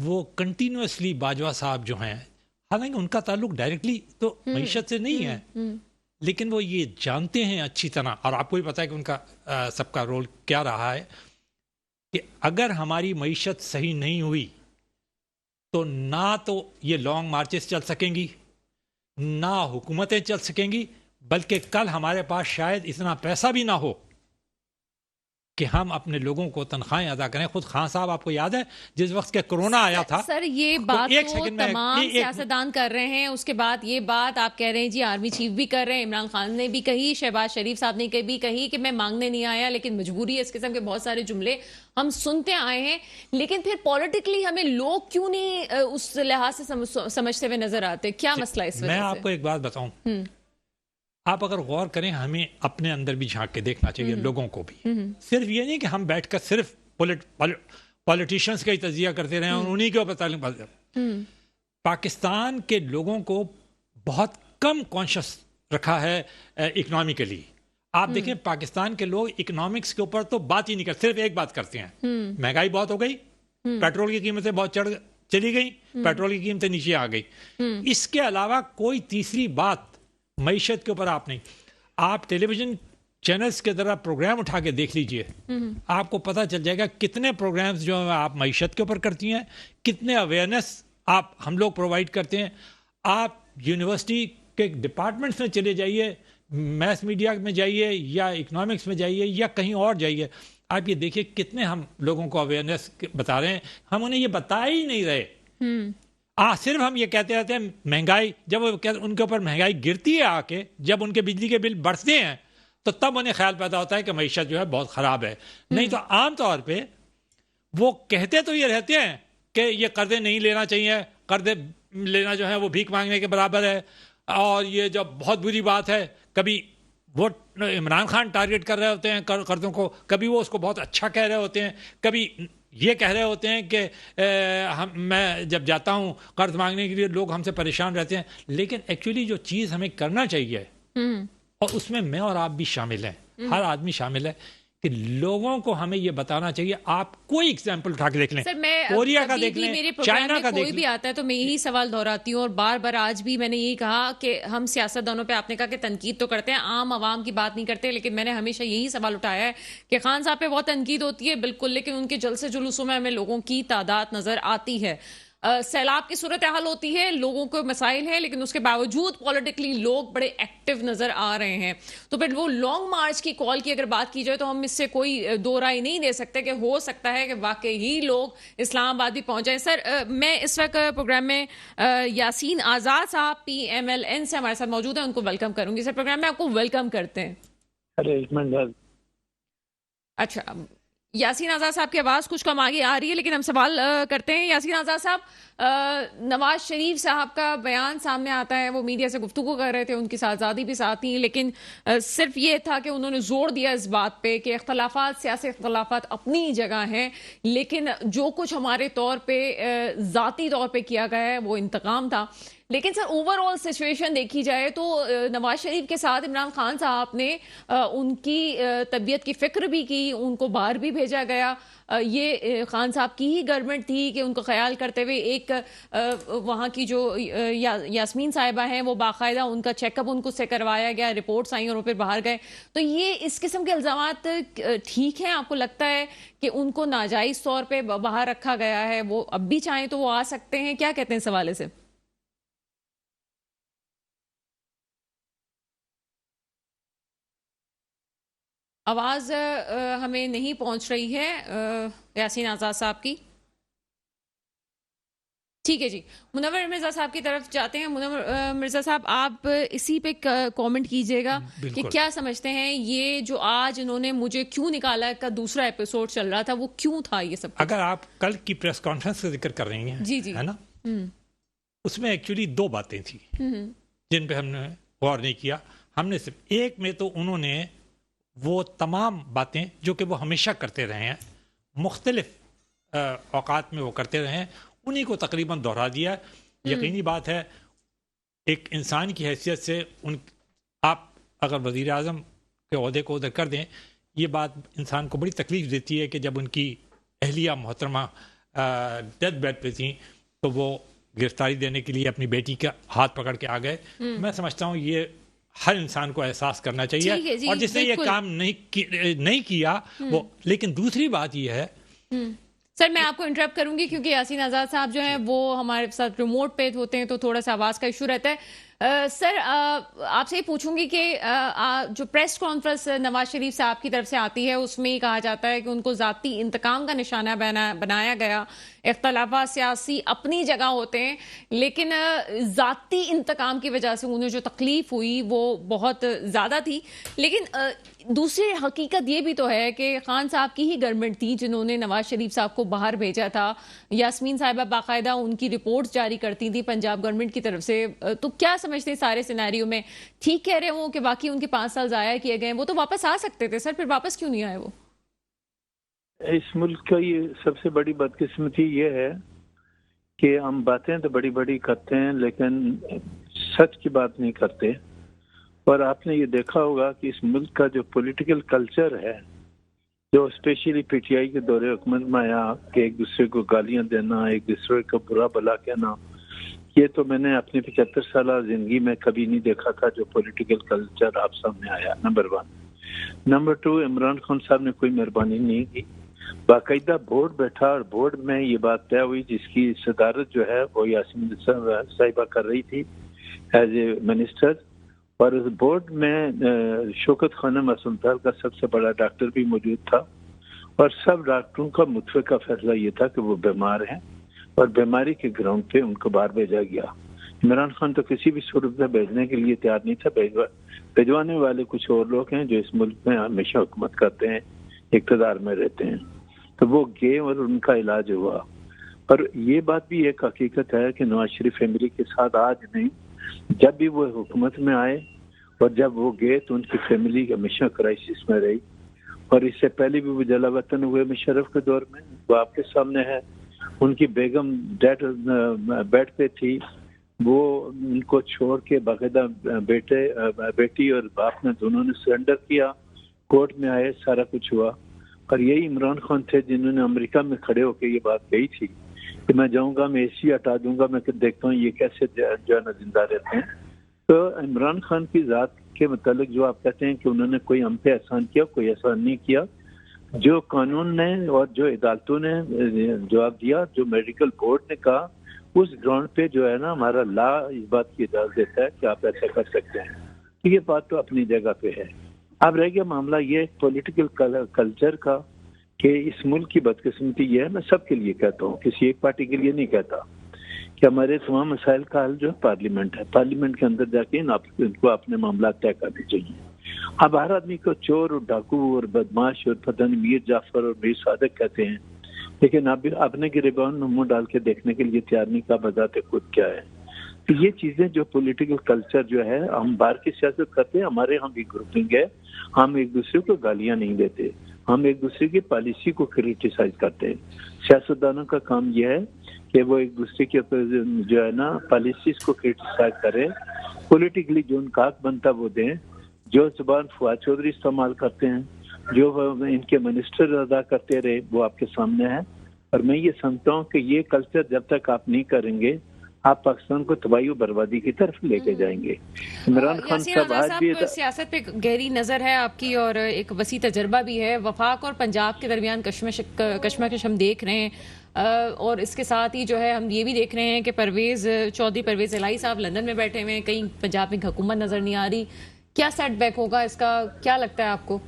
وہ کنٹینیوسلی باجوہ صاحب جو ہیں، حالانکہ ان کا تعلق ڈائریکٹلی تو معیشت سے نہیں ہے، لیکن وہ یہ جانتے ہیں اچھی طرح، اور آپ کو بھی پتہ ہے کہ ان کا سب کا رول کیا رہا ہے، کہ اگر ہماری معیشت صحیح نہیں ہوئی تو نہ تو یہ لانگ مارچز چل سکیں گی، نہ حکومتیں چل سکیں گی، بلکہ کل ہمارے پاس شاید اتنا پیسہ بھی نہ ہو کہ ہم اپنے لوگوں کو تنخواہیں ادا کریں. خود خان صاحب آپ کو یاد ہے جس وقت کے کرونا آیا تھا، سر یہ بات ایک تو سیکنڈ میں تمام سیاستدان کر رہے ہیں، اس کے بعد یہ بات آپ کہہ رہے ہیں جی آرمی چیف بھی کر رہے ہیں، عمران خان نے بھی کہی، شہباز شریف صاحب نے بھی کہی کہ میں مانگنے نہیں آیا لیکن مجبوری ہے. اس قسم کے بہت سارے جملے ہم سنتے آئے ہیں، لیکن پھر پولیٹیکلی ہمیں لوگ کیوں نہیں اس لحاظ سے سمجھتے ہوئے نظر آتے؟ کیا مسئلہ اس وجہ سے؟ میں آپ کو ایک بات بتاؤں، آپ اگر غور کریں، ہمیں اپنے اندر بھی جھانک کے دیکھنا چاہیے، لوگوں کو بھی. صرف یہ نہیں کہ ہم بیٹھ کر صرف پولیٹیشینز کا ہی تجزیہ کرتے رہے اور انہی کے اوپر تعلیم پاتے رہے. پاکستان کے لوگوں کو بہت کم کانشیس رکھا ہے اکنامکلی. آپ دیکھیں پاکستان کے لوگ اکنامکس کے اوپر تو بات ہی نہیں کرتے، صرف ایک بات کرتے ہیں، مہنگائی بہت ہو گئی، پیٹرول کی قیمتیں بہت چلی گئی، پیٹرول کی قیمتیں نیچے آ گئی. اس کے علاوہ کوئی تیسری بات معیشت کے اوپر آپ نہیں. آپ ٹیلی ویژن چینلز کے ذرا پروگرام اٹھا کے دیکھ لیجئے، آپ کو پتہ چل جائے گا کتنے پروگرامز جو آپ معیشت کے اوپر کرتی ہیں، کتنے اویئرنیس آپ ہم لوگ پرووائڈ کرتے ہیں. آپ یونیورسٹی کے ڈپارٹمنٹس میں چلے جائیے، میس میڈیا میں جائیے یا اکنامکس میں جائیے یا کہیں اور جائیے، آپ یہ دیکھیے کتنے ہم لوگوں کو اویئرنیس بتا رہے ہیں. ہم انہیں یہ بتا ہی نہیں رہے. صرف ہم یہ کہتے رہتے ہیں مہنگائی، جب ان کے اوپر مہنگائی گرتی ہے آ کے، جب ان کے بجلی کے بل بڑھتے ہیں تو تب انہیں خیال پیدا ہوتا ہے کہ معیشت جو ہے بہت خراب ہے. نہیں تو عام طور پہ وہ کہتے تو یہ رہتے ہیں کہ یہ قرضے نہیں لینا چاہیے، قرضے لینا جو ہے وہ بھیک مانگنے کے برابر ہے، اور یہ جو بہت بری بات ہے. کبھی وہ عمران خان ٹارگٹ کر رہے ہوتے ہیں قرضوں کو، کبھی وہ اس کو بہت اچھا کہہ رہے ہوتے ہیں، کبھی یہ کہہ رہے ہوتے ہیں کہ میں جب جاتا ہوں قرض مانگنے کے لیے لوگ ہم سے پریشان رہتے ہیں. لیکن ایکچولی جو چیز ہمیں کرنا چاہیے، اور اس میں میں اور آپ بھی شامل ہیں، ہر آدمی شامل ہے، کہ لوگوں کو ہمیں یہ بتانا چاہیے. آپ کوئی ایگزامپل اٹھا کے دیکھ لیں، کوریا کا دیکھ لیں، چائنا کا دیکھ لیں. کوئی بھی آتا ہے تو میں یہی سوال دہراتی ہوں، اور بار بار آج بھی میں نے یہی کہا کہ ہم سیاستدانوں پہ، آپ نے کہا کہ تنقید تو کرتے ہیں، عام عوام کی بات نہیں کرتے، لیکن میں نے ہمیشہ یہی سوال اٹھایا ہے کہ خان صاحب پہ بہت تنقید ہوتی ہے بالکل، لیکن ان کے جلسے جلوسوں میں ہمیں لوگوں کی تعداد نظر آتی ہے. سیلاب کی صورتحال ہوتی ہے، لوگوں کو مسائل ہیں، لیکن اس کے باوجود پولیٹیکلی لوگ بڑے ایکٹیو نظر آ رہے ہیں. تو پھر وہ لانگ مارچ کی کال کی اگر بات کی جائے تو ہم اس سے کوئی دو رائے نہیں دے سکتے کہ ہو سکتا ہے کہ واقعی ہی لوگ اسلام آباد بھی پہنچ جائیں. سر میں اس وقت پروگرام میں یاسین آزاد صاحب PMLN سے ہمارے ساتھ موجود ہیں، ان کو ویلکم کروں گی. سر پروگرام میں آپ کو ویلکم کرتے ہیں. اچھا، یاسین آزاد صاحب کی آواز کچھ کم آگے آ رہی ہے، لیکن ہم سوال کرتے ہیں. یاسین آزاد صاحب، نواز شریف صاحب کا بیان سامنے آتا ہے، وہ میڈیا سے گفتگو کر رہے تھے، ان کی آزادی بھی ساتھ تھی، لیکن صرف یہ تھا کہ انہوں نے زور دیا اس بات پہ کہ اختلافات، سیاسی اختلافات اپنی جگہ ہیں، لیکن جو کچھ ہمارے طور پہ ذاتی طور پہ کیا گیا ہے وہ انتقام تھا. لیکن سر اوور آل سچویشن دیکھی جائے تو نواز شریف کے ساتھ عمران خان صاحب نے ان کی طبیعت کی فکر بھی کی، ان کو باہر بھی بھیجا گیا. یہ خان صاحب کی ہی گورنمنٹ تھی کہ ان کو خیال کرتے ہوئے ایک وہاں کی جو یاسمین صاحبہ ہیں وہ باقاعدہ ان کا چیک اپ ان کو سے کروایا گیا، رپورٹس آئیں اور وہ پھر باہر گئے. تو یہ اس قسم کے الزامات ٹھیک ہیں؟ آپ کو لگتا ہے کہ ان کو ناجائز طور پہ باہر رکھا گیا ہے، وہ اب بھی چاہیں تو وہ آ سکتے ہیں؟ کیا کہتے ہیں اس حوالے سے؟ آواز ہمیں نہیں پہنچ رہی ہے یاسین آزاد صاحب کی. ٹھیک ہے جی، منور مرزا صاحب کی طرف جاتے ہیں. منور مرزا صاحب، آپ اسی پہ کامنٹ کیجئے گا کہ کیا سمجھتے ہیں یہ جو آج انہوں نے مجھے کیوں نکالا کا دوسرا ایپیسوڈ چل رہا تھا، وہ کیوں تھا یہ سب؟ اگر آپ کل کی پریس کانفرنس کا ذکر کر رہی ہیں، جی جی، ہے نا، اس میں ایکچولی دو باتیں تھیں جن پہ ہم نے غور نہیں کیا. ہم نے صرف ایک میں تو انہوں نے وہ تمام باتیں جو کہ وہ ہمیشہ کرتے رہے ہیں، مختلف اوقات میں وہ کرتے رہے ہیں، انہی کو تقریباً دہرا دیا. یقینی بات ہے ایک انسان کی حیثیت سے آپ اگر وزیر اعظم کے عہدے کو ادھر کر دیں، یہ بات انسان کو بڑی تکلیف دیتی ہے کہ جب ان کی اہلیہ محترمہ ڈیتھ بیڈ پہ تھیں تو وہ گرفتاری دینے کے لیے اپنی بیٹی کا ہاتھ پکڑ کے آ گئے. میں سمجھتا ہوں یہ ہر انسان کو احساس کرنا چاہیے, اور جس نے یہ کام نہیں کیا وہ. لیکن دوسری بات یہ ہے سر, میں آپ کو انٹرپٹ کروں گی کیونکہ یاسین آزاد صاحب جو ہیں وہ ہمارے ساتھ ریموٹ پہ ہوتے ہیں تو تھوڑا سا آواز کا ایشو رہتا ہے. سر, آپ سے یہ پوچھوں گی کہ جو پریس کانفرنس نواز شریف صاحب کی طرف سے آتی ہے اس میں یہ کہا جاتا ہے کہ ان کو ذاتی انتقام کا نشانہ بنایا گیا. اختلافات سیاسی اپنی جگہ ہوتے ہیں لیکن ذاتی انتقام کی وجہ سے انہیں جو تکلیف ہوئی وہ بہت زیادہ تھی. لیکن دوسری حقیقت یہ بھی تو ہے کہ خان صاحب کی ہی گورنمنٹ تھی جنہوں نے نواز شریف صاحب کو باہر بھیجا تھا. یاسمین صاحبہ باقاعدہ ان کی رپورٹس جاری کرتی تھی پنجاب گورنمنٹ کی طرف سے. تو کیا سمجھتے ہیں سارے سینیریو میں ٹھیک کہہ رہے ہوں کہ باقی ان کے 5 سال ضائع کیے گئے, وہ تو واپس آ سکتے تھے سر, پھر واپس کیوں نہیں آئے وہ؟ اس ملک کا یہ سب سے بڑی بدقسمتی یہ ہے کہ ہم باتیں تو بڑی بڑی کرتے ہیں لیکن سچ کی بات نہیں کرتے. اور آپ نے یہ دیکھا ہوگا کہ اس ملک کا جو پولیٹیکل کلچر ہے, جو اسپیشلی پی ٹی آئی کے دور حکومت میں آیا کہ ایک دوسرے کو گالیاں دینا, ایک دوسرے کو برا بھلا کہنا, یہ تو میں نے اپنی 75 سالہ زندگی میں کبھی نہیں دیکھا تھا جو پولیٹیکل کلچر آپ سامنے آیا. نمبر 1. نمبر 2, عمران خان صاحب نے کوئی مہربانی نہیں کی. باقاعدہ بورڈ بیٹھا اور بورڈ میں یہ بات طے ہوئی جس کی صدارت جو ہے وہ یاسمین صاحبہ کر رہی تھی ایز اے منسٹر. اور اس بورڈ میں شوکت خانم اسلطان کا سب سے بڑا ڈاکٹر بھی موجود تھا, اور سب ڈاکٹروں کا متفقہ فیصلہ یہ تھا کہ وہ بیمار ہیں اور بیماری کے گراؤنڈ پہ ان کو باہر بھیجا گیا. عمران خان تو کسی بھی صورت میں بھیجنے کے لیے تیار نہیں تھا. بھیجوانے والے کچھ اور لوگ ہیں جو اس ملک میں ہمیشہ حکومت کرتے ہیں, اقتدار میں رہتے ہیں, تو وہ گئے اور ان کا علاج ہوا. اور یہ بات بھی ایک حقیقت ہے کہ نواز شریف فیملی کے ساتھ آج نہیں, جب بھی وہ حکومت میں آئے اور جب وہ گئے تو ان کی فیملی ہمیشہ کرائسس میں رہی. اور اس سے پہلے بھی وہ جلا وطن ہوئے مشرف کے دور میں, وہ آپ کے سامنے ہے. ان کی بیگم بیڈ پہ تھی, وہ ان کو چھوڑ کے باقاعدہ بیٹی اور باپ نے دونوں نے سرنڈر کیا, کورٹ میں آئے, سارا کچھ ہوا. اور یہی عمران خان تھے جنہوں نے امریکہ میں کھڑے ہو کے یہ بات کہی تھی کہ میں جاؤں گا, میں اے سی ہٹا دوں گا, میں دیکھتا ہوں یہ کیسے جو ہے نا زندہ رہتے ہیں. تو عمران خان کی ذات کے متعلق جو آپ کہتے ہیں کہ انہوں نے کوئی ہم پہ احسان کیا, کوئی احسان نہیں کیا. جو قانون نے اور جو عدالتوں نے جواب دیا, جو میڈیکل بورڈ نے کہا, اس گراؤنڈ پہ جو ہے نا ہمارا لا اس بات کی اجازت دیتا ہے کہ آپ ایسا کر سکتے ہیں. یہ بات تو اپنی جگہ پہ ہے. اب رہ گیا معاملہ یہ پولیٹیکل کلچر کا کہ اس ملک کی بدقسمتی یہ ہے, میں سب کے لیے کہتا ہوں, کسی ایک پارٹی کے لیے نہیں کہتا, کہ ہمارے تمام مسائل کا حل جو ہے پارلیمنٹ ہے. پارلیمنٹ کے اندر جا کے ان کو اپنے معاملات طے کرنے چاہیے. اب ہر آدمی کو چور اور ڈاکو اور بدماش اور پتہ نہیں میر جعفر اور میر صادق کہتے ہیں, لیکن اب اپنے گریبان میں منہ ڈال کے دیکھنے کے لیے تیار نہیں, کا بذات خود کیا ہے. تو یہ چیزیں جو پولیٹیکل کلچر جو ہے, ہم باہر کی سیاست کرتے ہیں, ہمارے ہم بھی گروپنگ ہے, ہم ایک دوسرے کو گالیاں نہیں دیتے, ہم ایک دوسرے کی پالیسی کو کریٹیسائز کرتے ہیں. سیاستدانوں کا کام یہ ہے کہ وہ ایک دوسرے کے جو ہے نا پالیسیز کو کریٹیسائز کریں, پولیٹیکلی جو ان کا حق بنتا وہ دیں. جو زبان فواد چودھری استعمال کرتے ہیں, جو ان کے منسٹر ادا کرتے رہے, وہ آپ کے سامنے ہے. اور میں یہ سمجھتا ہوں کہ یہ کلچر جب تک آپ نہیں کریں گے, آپ پاکستان کو تباہی و بربادی کی طرف لے کے جائیں گے. عمران خان صاحب آج بھی سیاست پہ گہری نظر ہے آپ کی اور ایک وسیع تجربہ بھی ہے. وفاق اور پنجاب کے درمیان کشمکش ہم دیکھ رہے ہیں, اور اس کے ساتھ ہی جو ہے ہم یہ بھی دیکھ رہے ہیں کہ چودھری پرویز الہی صاحب لندن میں بیٹھے ہوئے ہیں, کہیں پنجاب میں حکومت نظر نہیں آ رہی. کیا سیٹ بیک ہوگا اس کا, کیا لگتا ہے آپ کو؟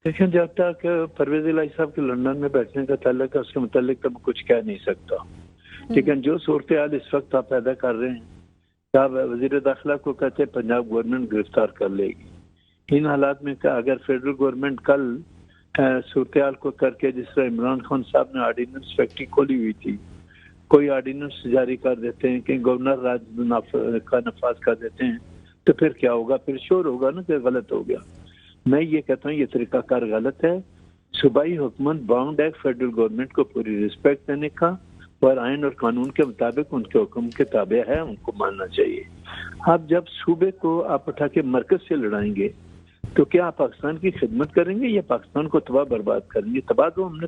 دیکھیں, جب تک پرویز الہی صاحب کے لندن میں بیٹھنے کا تعلق ہے, اس کے متعلق تو میں کچھ کہہ نہیں سکتا. لیکن جو صورتحال اس وقت آپ پیدا کر رہے ہیں, کیا وزیر داخلہ کو کہتے ہیں پنجاب گورنمنٹ گرفتار کر لے گی. ان حالات میں اگر فیڈرل گورنمنٹ کل صورتحال کو کر کے, جس طرح عمران خان صاحب نے آرڈیننس فیکٹری کھولی ہوئی تھی, کوئی آرڈیننس جاری کر دیتے ہیں کہ گورنر راج کا نفاذ کر دیتے ہیں, تو پھر کیا ہوگا؟ پھر شور ہوگا نا کہ غلط ہو گیا. میں یہ کہتا ہوں یہ طریقہ کار غلط ہے. صوبائی حکومت باؤنڈ ہے فیڈرل گورنمنٹ کو پوری رسپیکٹ دینے کا, اور آئین اور قانون کے مطابق ان کے حکم کے تابع ہے, ان کو ماننا چاہیے. آپ جب صوبے کو آپ اٹھا کے مرکز سے لڑائیں گے تو کیا آپ پاکستان کی خدمت کریں گے یا پاکستان کو تباہ برباد کریں گے؟ تباہ تو ہم نے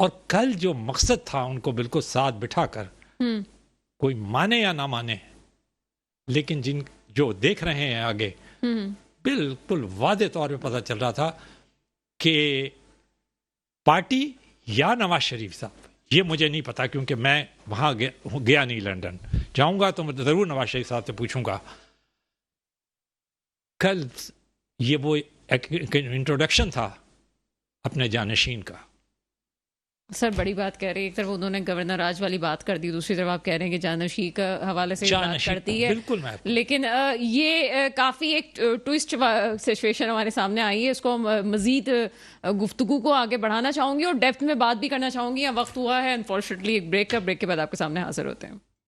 اور کل جو مقصد تھا ان کو بالکل ساتھ بٹھا کر، کوئی مانے یا نہ مانے، لیکن جو دیکھ رہے ہیں آگے، بالکل واضح طور پہ پتہ چل رہا تھا کہ پارٹی یا نواز شریف صاحب، یہ مجھے نہیں پتا کیونکہ میں وہاں گیا نہیں، لندن جاؤں گا تو میں ضرور نواز شریف صاحب سے پوچھوں گا. کل یہ وہ انٹروڈکشن تھا اپنے جانشین کا. سر بڑی بات کہہ رہی ہے، ایک طرف انہوں نے گورنر راج والی بات کر دی، دوسری طرف آپ کہہ رہے ہیں کہ جانشین کا حوالے سے بات کرتی ہے. بالکل. لیکن یہ کافی ایک ٹوسٹ سچویشن ہمارے سامنے آئی ہے، اس کو مزید گفتگو کو آگے بڑھانا چاہوں گی اور ڈیپتھ میں بات بھی کرنا چاہوں گی. وقت ہوا ہے انفارچونیٹلی ایک بریک کا، بریک کے بعد آپ کے سامنے حاضر ہوتے ہیں.